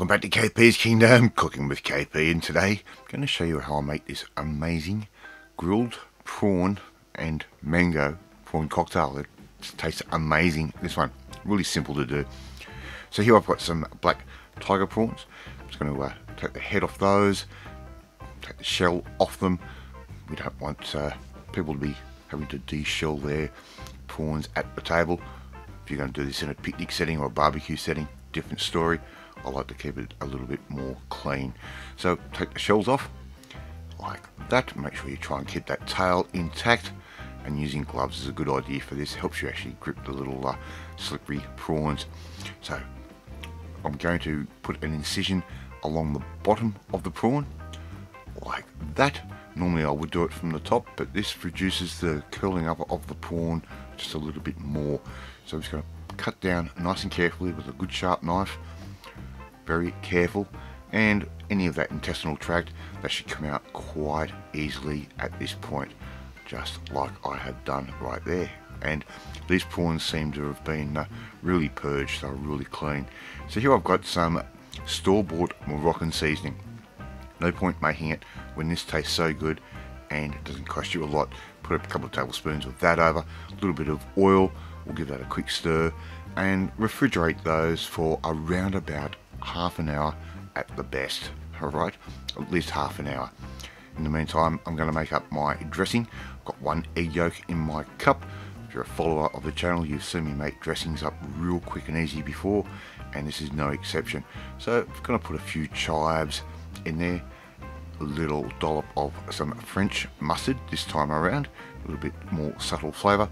back to KP's Kingdom, cooking with KP, and today I'm going to show you how I make this amazing grilled prawn and mango prawn cocktail. It just tastes amazing. This one, really simple to do. So here I've got some black tiger prawns. I'm just going to take the head off those, take the shell off them. We don't want people to be having to de-shell their prawns at the table. If you're going to do this in a picnic setting or a barbecue setting, different story. I like to keep it a little bit more clean. So take the shells off like that. Make sure you try and keep that tail intact, and using gloves is a good idea for this. Helps you actually grip the little slippery prawns. So I'm going to put an incision along the bottom of the prawn like that. Normally I would do it from the top, but this reduces the curling up of the prawn just a little bit more. So I'm just going to cut down nice and carefully with a good sharp knife. Very careful, and any of that intestinal tract, that should come out quite easily at this point, just like I had done right there. And these prawns seem to have been really purged, they're really clean. So here I've got some store-bought Moroccan seasoning. No point making it when this tastes so good and it doesn't cost you a lot. Put a couple of tablespoons of that over, a little bit of oil, we'll give that a quick stir, and refrigerate those for around about half an hour at the best. Alright, at least half an hour. In the meantime, I'm going to make up my dressing. I've got 1 egg yolk in my cup. If you're a follower of the channel, you've seen me make dressings up real quick and easy before, and this is no exception. So I'm going to put a few chives in there, a little dollop of some French mustard this time around, a little bit more subtle flavour,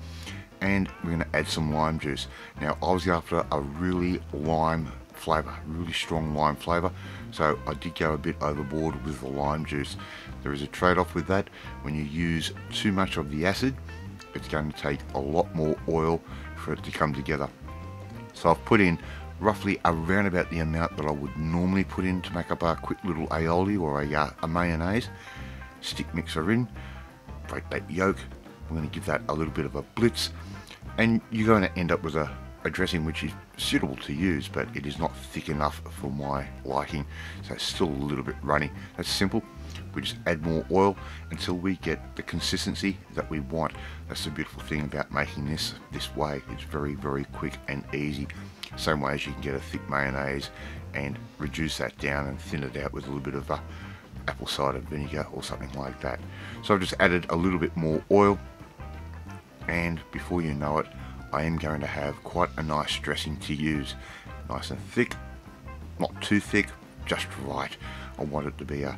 and we're going to add some lime juice. Now I was after a really lime flavour, really strong lime flavour, so I did go a bit overboard with the lime juice. There is a trade-off with that. When you use too much of the acid, it's going to take a lot more oil for it to come together. So I've put in roughly around about the amount that I would normally put in to make up a quick little aioli or a mayonnaise. Stick mixer in, break that yolk. I'm going to give that a little bit of a blitz, and you're going to end up with a dressing which is suitable to use, but it is not thick enough for my liking, so it's still a little bit runny. That's simple. We just add more oil until we get the consistency that we want. That's the beautiful thing about making this way. It's very, very quick and easy. Same way as you can get a thick mayonnaise and reduce that down and thin it out with a little bit of apple cider vinegar or something like that. So I've just added a little bit more oil, and before you know it, I am going to have quite a nice dressing to use. Nice and thick, not too thick, just right. I want it to be a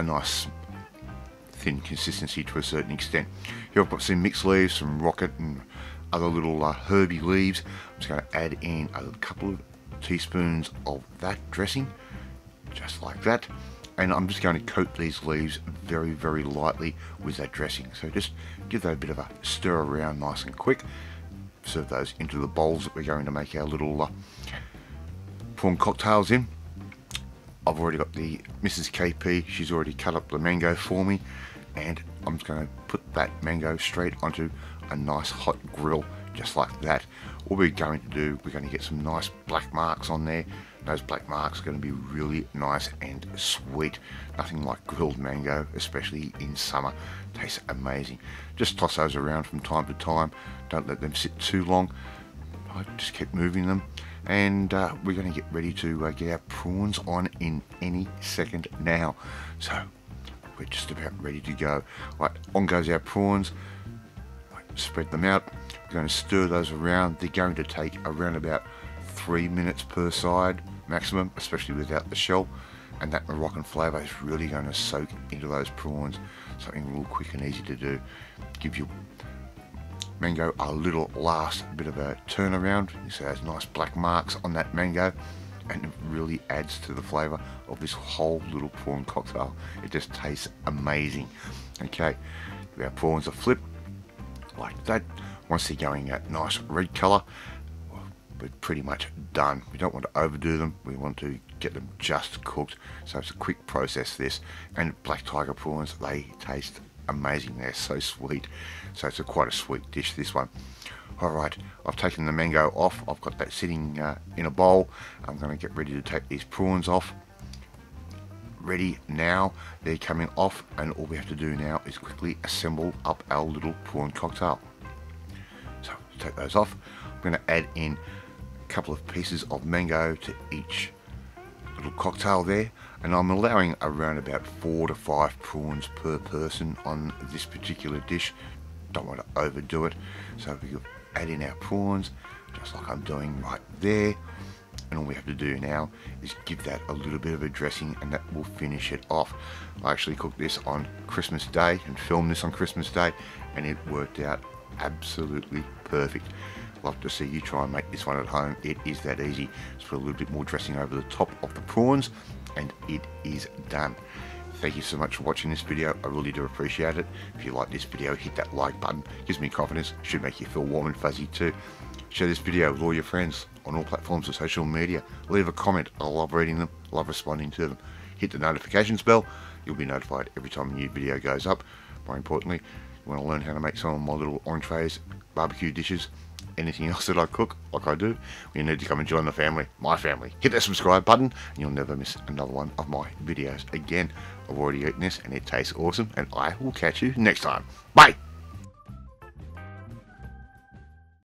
nice thin consistency to a certain extent. Here I've got some mixed leaves, some rocket and other little herby leaves. I'm just going to add in a couple of teaspoons of that dressing, just like that. And I'm just going to coat these leaves very, very lightly with that dressing. So just give that a bit of a stir around nice and quick. Serve those into the bowls that we're going to make our little prawn cocktails in. I've already got the Mrs. KP, she's already cut up the mango for me, and I'm just going to put that mango straight onto a nice hot grill, just like that. What we're going to do, we're going to get some nice black marks on there. Those black marks are going to be really nice and sweet. Nothing like grilled mango, especially in summer. Tastes amazing. Just toss those around from time to time. Don't let them sit too long. I just keep moving them. And we're going to get ready to get our prawns on in any second now. So we're just about ready to go. Right, on goes our prawns. Spread them out. We're going to stir those around. They're going to take around about 3 minutes per side maximum, especially without the shell, and that Moroccan flavour is really going to soak into those prawns. Something real quick and easy to do. Give your mango a little last bit of a turn around. You see those nice black marks on that mango, and it really adds to the flavour of this whole little prawn cocktail. It just tastes amazing. Okay, our prawns are flipped like that. Once they're going that nice red colour, we're pretty much done. We don't want to overdo them, we want to get them just cooked, so it's a quick process this. And black tiger prawns, they taste amazing, they're so sweet, so it's quite a sweet dish, this one. Alright, I've taken the mango off. I've got that sitting in a bowl. I'm going to get ready to take these prawns off. Ready now. They're coming off, and all we have to do now is quickly assemble up our little prawn cocktail. So, take those off. I'm going to add in a couple of pieces of mango to each little cocktail there, and I'm allowing around about 4 to 5 prawns per person on this particular dish. Don't want to overdo it, so we add in our prawns just like I'm doing right there, and all we have to do now is give that a little bit of a dressing, and that will finish it off. I actually cooked this on Christmas Day and filmed this on Christmas Day, and it worked out absolutely perfect. Love to see you try and make this one at home. It is that easy. Just put a little bit more dressing over the top of the prawns, and it is done. Thank you so much for watching this video. I really do appreciate it. If you like this video, hit that like button. Gives me confidence. Should make you feel warm and fuzzy too. Share this video with all your friends on all platforms of social media. Leave a comment. I love reading them. I love responding to them. Hit the notifications bell. You'll be notified every time a new video goes up. More importantly, you want to learn how to make some of my little entrees, barbecue dishes, anything else that I cook like I do, you need to come and join the family, my family. Hit that subscribe button and you'll never miss another one of my videos again. I've already eaten this and it tastes awesome, and I will catch you next time. Bye!